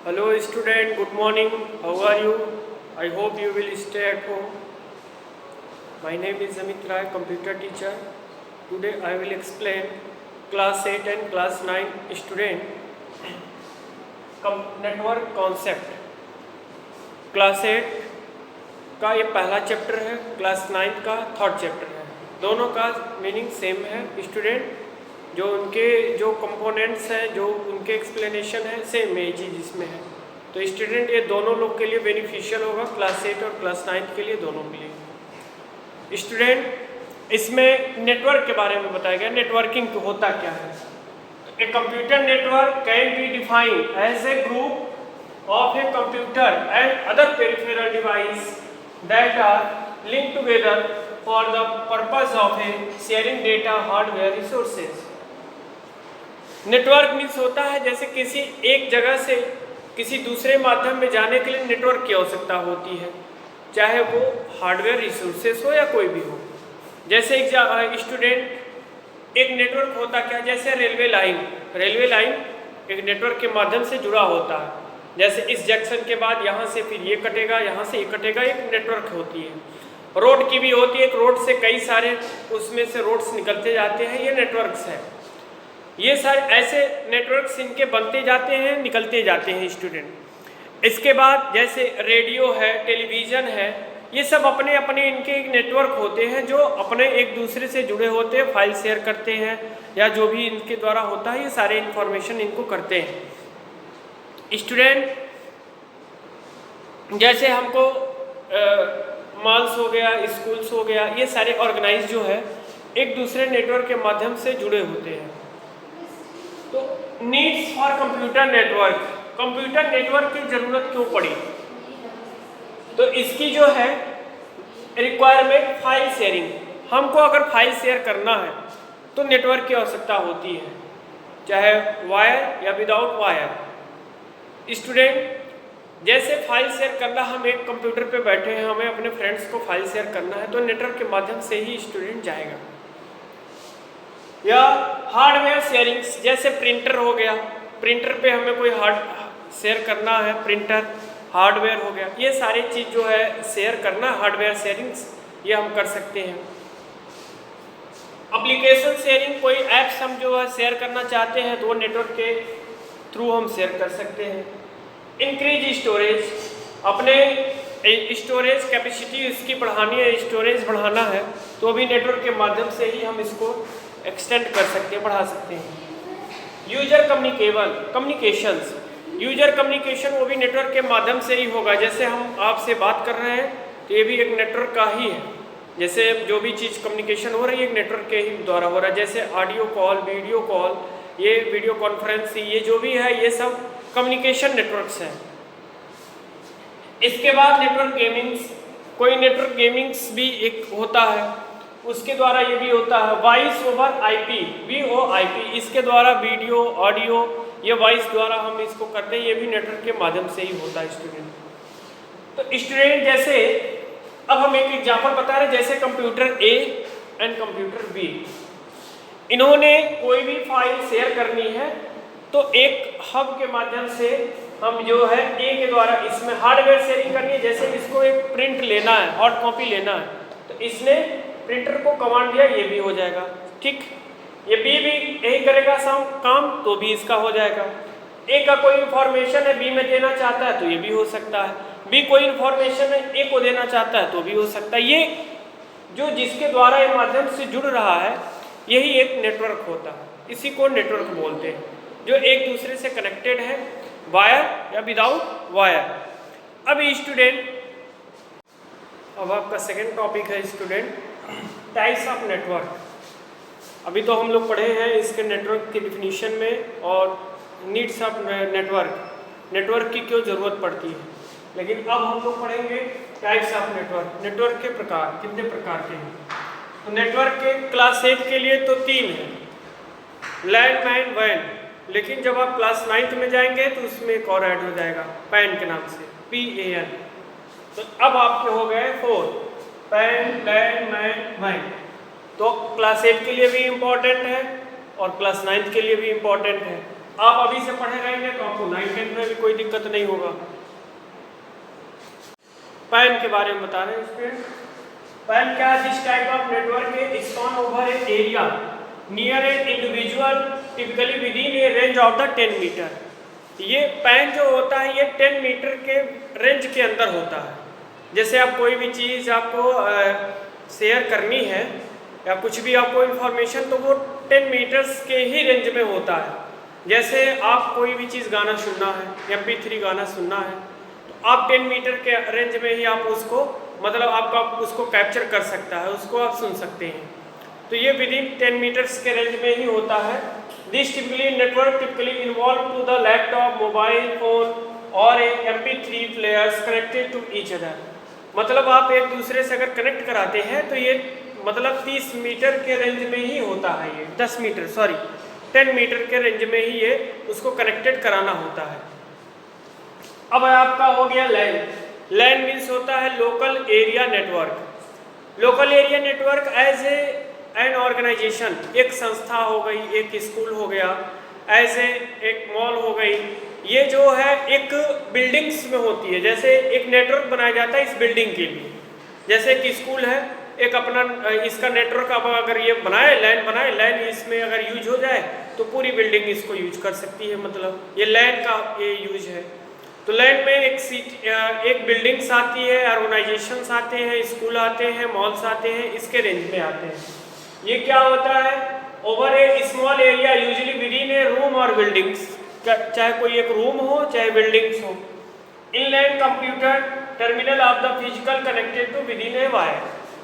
Hello student, good morning. How are you? I hope you will stay at home. My name is Amit Rai, computer teacher. Today I will explain class 8 and class 9 student network concept. Class 8 का ये पहला chapter है, class 9 का third chapter है। दोनों का meaning same है student. जो उनके जो कंपोनेंट्स हैं, जो उनके एक्सप्लेनेशन है, सेम है चीज़ इसमें है। तो स्टूडेंट ये दोनों लोग के लिए बेनिफिशियल होगा, क्लास 8 और क्लास 9 के लिए, दोनों के लिए। स्टूडेंट इसमें नेटवर्क के बारे में बताया गया, नेटवर्किंग होता क्या है। A computer network can be defined as a group of a computer and other peripheral device that are linked together for the purpose of a sharing data hardware resources. Network means होता है जैसे किसी एक जगह से किसी दूसरे माध्यम में जाने के लिए नेटवर्क की आवश्यकता होती है, चाहे वो हार्डवेयर रिसोर्सेस हो या कोई भी हो। जैसे एक स्टूडेंट एक नेटवर्क होता क्या, जैसे रेलवे लाइन एक नेटवर्क के माध्यम से जुड़ा होता है। जैसे इस जंक्शन के बाद यहाँ से फिर ये कटेगा, यहाँ से ये कटेगा, एक नेटवर्क होती है। रोड की भी होती है, एक रोड से कई सारे उसमें से रोड्स निकलते जाते हैं, ये नेटवर्क्स है। ये सारे ऐसे नेटवर्क्स इनके बनते जाते हैं, निकलते जाते हैं स्टूडेंट। इसके बाद जैसे रेडियो है, टेलीविज़न है, ये सब अपने अपने इनके एक नेटवर्क होते हैं जो अपने एक दूसरे से जुड़े होते हैं, फाइल शेयर करते हैं या जो भी इनके द्वारा होता है, ये सारे इन्फॉर्मेशन इनको करते हैं स्टूडेंट। जैसे हमको मॉल्स हो गया, स्कूल्स हो गया, ये सारे ऑर्गेनाइज जो है एक दूसरे नेटवर्क के माध्यम से जुड़े होते हैं। तो नीड्स फॉर कंप्यूटर नेटवर्क की ज़रूरत क्यों पड़ी, तो इसकी जो है रिक्वायरमेंट फाइल शेयरिंग। हमको अगर फाइल शेयर करना है तो नेटवर्क की आवश्यकता होती है, चाहे वायर या विदाउट वायर। स्टूडेंट जैसे फाइल शेयर करना, हम एक कंप्यूटर पे बैठे हैं, हमें अपने फ्रेंड्स को फाइल शेयर करना है तो नेटवर्क के माध्यम से ही स्टूडेंट जाएगा। या हार्डवेयर शेयरिंग्स, जैसे प्रिंटर हो गया, प्रिंटर पे हमें कोई हार्ड शेयर करना है, प्रिंटर हार्डवेयर हो गया, ये सारी चीज़ जो है शेयर करना, हार्डवेयर शेयरिंग्स ये हम कर सकते हैं। एप्लीकेशन शेयरिंग, कोई ऐप्स हम जो है शेयर करना चाहते हैं तो वो नेटवर्क के थ्रू हम शेयर कर सकते हैं। इंक्रीज स्टोरेज, अपने स्टोरेज कैपेसिटी इसकी बढ़ानी है, स्टोरेज बढ़ाना है तो भी नेटवर्क के माध्यम से ही हम इसको एक्सटेंड कर सकते हैं, बढ़ा सकते हैं। यूजर कम्युनिकेशंस, यूजर कम्युनिकेशन वो भी नेटवर्क के माध्यम से ही होगा। जैसे हम आपसे बात कर रहे हैं तो ये भी एक नेटवर्क का ही है। जैसे जो भी चीज़ कम्युनिकेशन हो रही है एक नेटवर्क के ही द्वारा हो रहा है। जैसे ऑडियो कॉल, वीडियो कॉल, ये वीडियो कॉन्फ्रेंस, ये जो भी है ये सब कम्युनिकेशन नेटवर्क्स हैं। इसके बाद नेटवर्क गेमिंग्स, कोई नेटवर्क गेमिंग्स भी एक होता है, उसके द्वारा ये भी होता है। वॉइस ओवर आईपी, VoIP, इसके द्वारा वीडियो ऑडियो ये वॉइस द्वारा हम इसको करते हैं, ये भी नेटवर्क के माध्यम से ही होता है स्टूडेंट। तो स्टूडेंट जैसे अब हम एक एग्जांपल बता रहे हैं, जैसे computer A and computer B, इन्होंने कोई भी फाइल शेयर करनी है तो एक हब के माध्यम से हम जो है A के द्वारा इसमें हार्डवेयर शेयरिंग करनी है। जैसे इसको एक प्रिंट लेना है, हार्ड कॉपी लेना है, तो इसने प्रिंटर को कमांड दिया, ये भी हो जाएगा, ठीक। ये B भी यही करेगा काम, तो भी इसका हो जाएगा। A का कोई इन्फॉर्मेशन है B में देना चाहता है तो ये भी हो सकता है, B कोई इन्फॉर्मेशन है A को देना चाहता है तो भी हो सकता है। ये जो जिसके द्वारा ये माध्यम से जुड़ रहा है यही एक नेटवर्क होता है, इसी को नेटवर्क बोलते हैं, जो एक दूसरे से कनेक्टेड है, वायर या विदाउट वायर। अब स्टूडेंट अब आपका सेकेंड टॉपिक है स्टूडेंट टाइप्स ऑफ नेटवर्क। अभी तो हम लोग पढ़े हैं इसके नेटवर्क की डिफिनीशन में और नीड्स ऑफ नेटवर्क की क्यों ज़रूरत पड़ती है, लेकिन अब हम लोग पढ़ेंगे टाइप्स ऑफ नेटवर्क के प्रकार, कितने प्रकार के हैं। तो नेटवर्क के क्लास 8 के लिए तो 3 है, लैंडलाइन, वैन, लेकिन जब आप क्लास 9th में जाएंगे तो उसमें एक और ऐड हो जाएगा पैन के नाम से, PAN। तो अब आपके हो गए 4, पैन, लैंड, मैन, वैन। तो क्लास 8 के लिए भी इम्पोर्टेंट है और क्लास 9th के लिए भी इम्पोर्टेंट है। आप अभी से पढ़े रहेंगे तो आपको 9th मेंटेन में भी कोई दिक्कत नहीं होगा। पैन के बारे में बता रहे हैं स्टूडेंट। पैन क्या है? This type of network is span over a area near a individual typically within a range of the 10 metre. ये पैन जो होता है ये 10 मीटर के रेंज के अंदर होता है। जैसे आप कोई भी चीज़ आपको शेयर करनी है या कुछ भी आपको इन्फॉर्मेशन, तो वो 10 मीटर्स के ही रेंज में होता है। जैसे आप कोई भी चीज़ गाना सुनना है, MP3 गाना सुनना है, तो आप 10 मीटर के रेंज में ही आप उसको मतलब आपका उसको कैप्चर कर सकता है, उसको आप सुन सकते हैं। तो ये विद इन 10 मीटर्स के रेंज में ही होता है। This typically network typically involve to the laptop, mobile phone और a MP3 players connected to each other. मतलब आप एक दूसरे से अगर कनेक्ट कराते हैं तो ये मतलब 30 मीटर के रेंज में ही होता है। ये 10 मीटर 10 मीटर के रेंज में ही ये उसको कनेक्टेड कराना होता है। अब आपका हो गया लैन। लैन मीन्स होता है local area network. Local area network as an organisation, एक संस्था हो गई, एक स्कूल हो गया, एज एक मॉल हो गई, ये जो है एक बिल्डिंग्स में होती है। जैसे एक नेटवर्क बनाया जाता है इस बिल्डिंग के लिए, जैसे एक स्कूल है, एक अपना इसका नेटवर्क अब अगर ये बनाए लैन इसमें अगर यूज हो जाए तो पूरी बिल्डिंग इसको यूज कर सकती है। मतलब ये लैन का ये यूज है। तो लैन में एक बिल्डिंग्स आती है, ऑर्गेनाइजेशंस आते हैं, स्कूल आते हैं, मॉल्स आते हैं, इसके रेंज में आते हैं। ये क्या होता है? Over a small area usually within a room और बिल्डिंग्स, चाहे कोई एक रूम हो चाहे बिल्डिंग्स हो। In LAN computer terminal of the physical connected to within a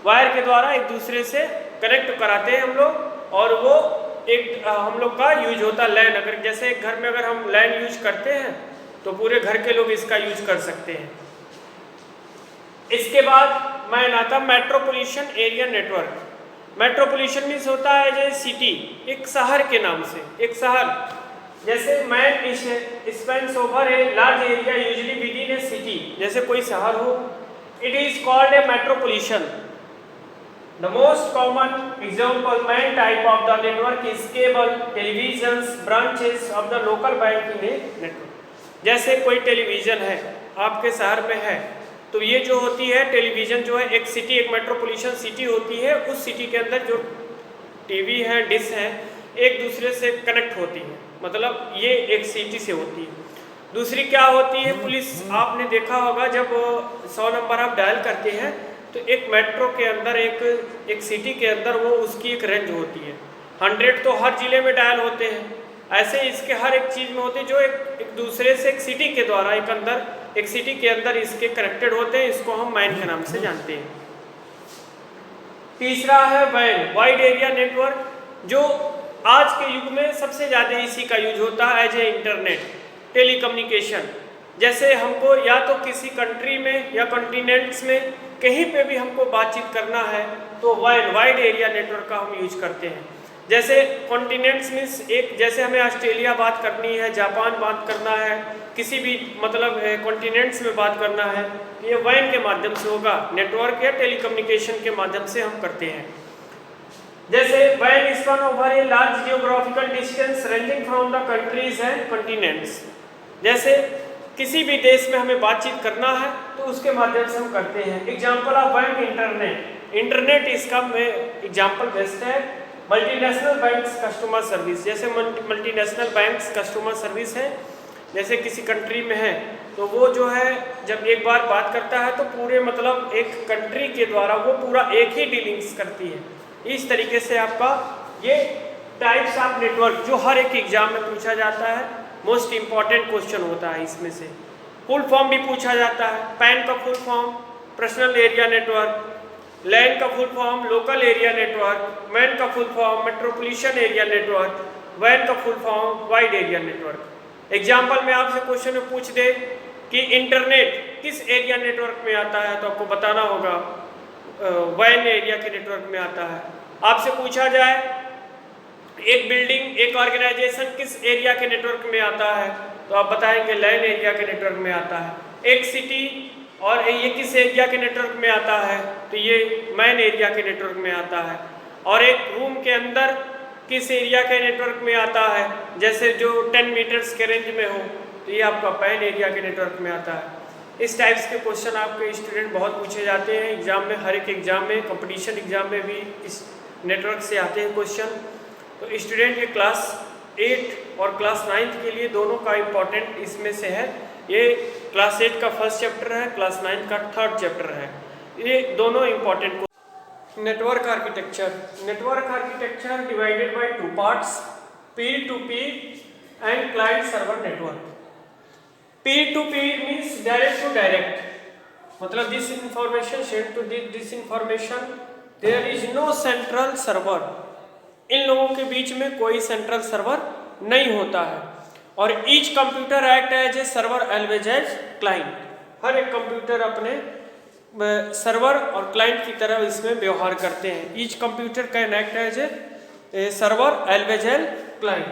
wire के द्वारा एक दूसरे से कनेक्ट कराते हैं हम लोग, और वो एक हम लोग का यूज होता है लैन। अगर जैसे एक घर में अगर हम लैन यूज करते हैं तो पूरे घर के लोग इसका यूज कर सकते हैं। इसके बाद मैं आता metropolitan area network. Metropolitan means होता है जैसे सिटी, एक शहर के नाम से, एक शहर। जैसे man spans over a large area usually within A city, जैसे कोई शहर हो, it is called a metropolitan. The most common example main type of the network is cable, televisions, branches of the local bank in a network. जैसे कोई television है आपके शहर में है, तो ये जो होती है टेलीविज़न जो है एक सिटी, एक मेट्रोपॉलिटन सिटी होती है, उस सिटी के अंदर जो टीवी है, डिश है, एक दूसरे से कनेक्ट होती है। मतलब ये एक सिटी से होती है। दूसरी क्या होती है? पुलिस। आपने देखा होगा जब 100 नंबर आप डायल करते हैं तो एक मेट्रो के अंदर एक सिटी के अंदर वो उसकी एक रेंज होती है। 100 तो हर जिले में डायल होते हैं, ऐसे इसके हर एक चीज़ में होते हैं जो एक दूसरे से एक सिटी के द्वारा एक सिटी के अंदर इसके कनेक्टेड होते हैं। इसको हम मैन के नाम से जानते हैं। तीसरा है वैन, वाइड एरिया नेटवर्क, जो आज के युग में सबसे ज़्यादा इसी का यूज होता है एज ए इंटरनेट टेलीकम्युनिकेशन। जैसे हमको या तो किसी कंट्री में या कॉन्टिनेंट्स में कहीं पे भी हमको बातचीत करना है तो वाइड एरिया नेटवर्क का हम यूज करते हैं। जैसे कॉन्टिनेंट्स मीन्स एक, जैसे हमें ऑस्ट्रेलिया बात करनी है, जापान बात करना है, किसी भी मतलब कॉन्टिनेंट्स में बात करना है, ये वैन के माध्यम से होगा, नेटवर्क या टेलीकम्युनिकेशन के माध्यम से हम करते हैं। जैसे वैन is one over a large geographical distance ranging from the countries and continents. जैसे किसी भी देश में हमें बातचीत करना है तो उसके माध्यम से हम करते हैं। एग्जाम्पल ऑफ बैंक इंटरनेट इसका एग्जाम्पल बेस्ट है। मल्टीनेशनल बैंक्स कस्टमर सर्विस, जैसे मल्टीनेशनल बैंक्स कस्टमर सर्विस है, जैसे किसी कंट्री में है तो वो जो है जब एक बार बात करता है तो पूरे मतलब एक कंट्री के द्वारा वो पूरा एक ही डीलिंग्स करती है। इस तरीके से आपका ये टाइप्स ऑफ नेटवर्क जो हर एक एग्जाम में पूछा जाता है, मोस्ट इम्पॉर्टेंट क्वेश्चन होता है इसमें से। फुल फॉर्म भी पूछा जाता है। पैन का full form personal area network, LAN का full form local area network, MAN का full form metropolitan area network, वैन का full form wide area network. Example में आपसे क्वेश्चन में पूछ दे कि इंटरनेट किस एरिया नेटवर्क में आता है तो आपको बताना होगा वैन एरिया के नेटवर्क में आता है। आपसे पूछा जाए एक बिल्डिंग, एक ऑर्गेनाइजेशन किस एरिया के नेटवर्क में आता है तो आप बताएंगे लैन एरिया के नेटवर्क में आता है। एक सिटी और ये किस एरिया के नेटवर्क में आता है तो ये मैन एरिया के नेटवर्क में आता है। और एक रूम के अंदर किस एरिया के नेटवर्क में आता है, जैसे जो 10 मीटर्स के रेंज में हो तो ये आपका पैन एरिया के नेटवर्क में आता है। इस टाइप्स के क्वेश्चन आपके स्टूडेंट बहुत पूछे जाते हैं एग्जाम में, हर एक एग्जाम में, कंपटीशन एग्जाम में भी इस नेटवर्क से आते हैं क्वेश्चन। तो स्टूडेंट ये क्लास 8 और क्लास 9 के लिए दोनों का इम्पोर्टेंट इसमें से है। ये क्लास 8 का फर्स्ट चैप्टर है, क्लास 9 का थर्ड चैप्टर है। ये दोनों important. Network architecture divided by 2 parts, peer to peer and client server network. Peer to peer means direct to direct, मतलब this information send to this information, there is no central server. इन लोगों के बीच में कोई central server नहीं होता है। और each computer act as a server always as client. हर एक कंप्यूटर अपने सर्वर और क्लाइंट की तरह इसमें व्यवहार करते हैं। Each computer can act as a server always as client.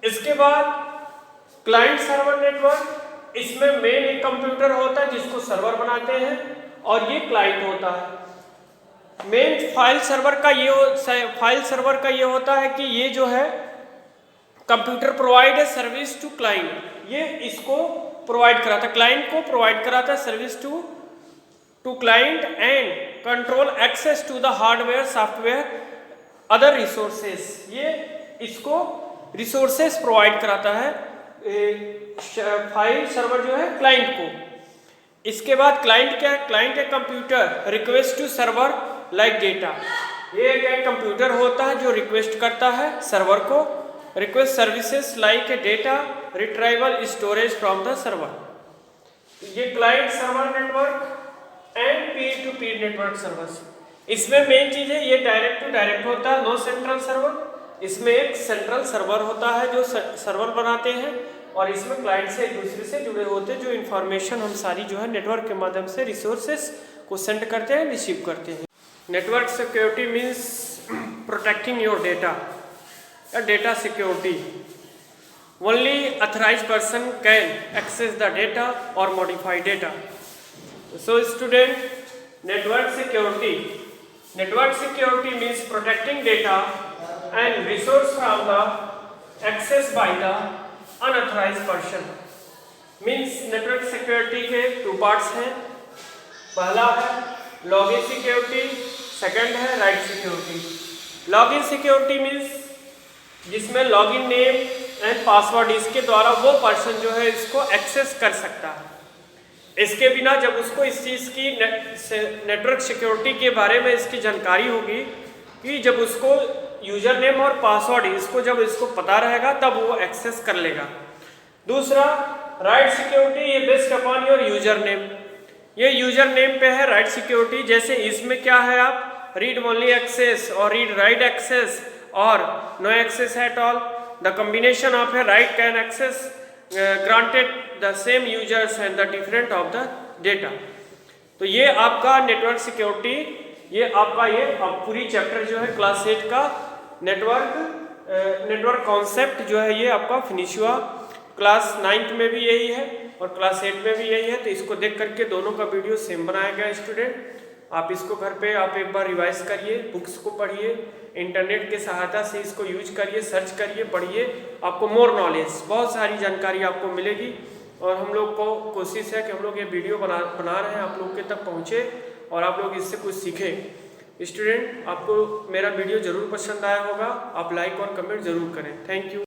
इसके बाद क्लाइंट सर्वर नेटवर्क, इसमें मेन एक कंप्यूटर होता है जिसको सर्वर बनाते हैं और ये क्लाइंट होता है। मेन फाइल सर्वर का ये होता है कि ये जो है computer provide a service to client, ये इसको प्रोवाइड कराता है, क्लाइंट को प्रोवाइड कराता है service to client and control access to the hardware software other resources. ये इसको रिसोर्सेस प्रोवाइड कराता है फाइल सर्वर जो है क्लाइंट को। इसके बाद क्लाइंट क्या है? Client a computer request to server like data. ये एक कंप्यूटर होता है जो रिक्वेस्ट करता है सर्वर को, request services like a data retrieval storage from the server. ये client server network and Pir to Pir network servers. इसमें मेन चीज है ये डायरेक्ट टू डायरेक्ट होता है, नो सेंट्रल सर्वर। इसमें एक सेंट्रल सर्वर होता है जो सर्वर बनाते हैं और इसमें क्लाइंट से एक दूसरे से जुड़े होते हैं, जो इन्फॉर्मेशन हम सारी जो है नेटवर्क के माध्यम से रिसोर्सेस को सेंड करते हैं, रिसीव करते हैं। Network security means protecting your data या data security. Only authorised person can access the data और modify data. So student, network security means protecting data and resource from the access by the unauthorized person। Means network security के 2 parts हैं। पहला है login security, second है right security. Login security means जिसमें login name and password, इसके द्वारा वो person जो है इसको एक्सेस कर सकता है। इसके बिना जब उसको इस चीज़ की नेटवर्क सिक्योरिटी के बारे में इसकी जानकारी होगी कि जब उसको यूजर नेम और पासवर्ड जब इसको पता रहेगा तब वो एक्सेस कर लेगा। दूसरा राइट सिक्योरिटी, ये based upon your user name. ये यूजर नेम पे है राइट सिक्योरिटी। जैसे इसमें क्या है, आप रीड ओनली एक्सेस और रीड राइट एक्सेस और no access at all. The combination of a right can access granted the same users and the different of the data. तो ये आपका नेटवर्क सिक्योरिटी, ये आपका ये पूरी चैप्टर जो है क्लास 8 का नेटवर्क कॉन्सेप्ट जो है ये आपका फिनिश हुआ। क्लास 9 में भी यही है और क्लास 8 में भी यही है। तो इसको देख करके दोनों का वीडियो सेम बनाया गया। स्टूडेंट, आप इसको घर पे आप एक बार रिवाइज करिए, बुक्स को पढ़िए, इंटरनेट के सहायता से इसको यूज करिए, सर्च करिए, पढ़िए, आपको मोर नॉलेज, बहुत सारी जानकारी आपको मिलेगी। और हम लोग को कोशिश है कि हम लोग ये वीडियो बना रहे हैं, आप लोग के तक पहुँचे और आप लोग इससे कुछ सीखें। स्टूडेंट, आपको मेरा वीडियो ज़रूर पसंद आया होगा, आप लाइक और कमेंट ज़रूर करें। Thank you.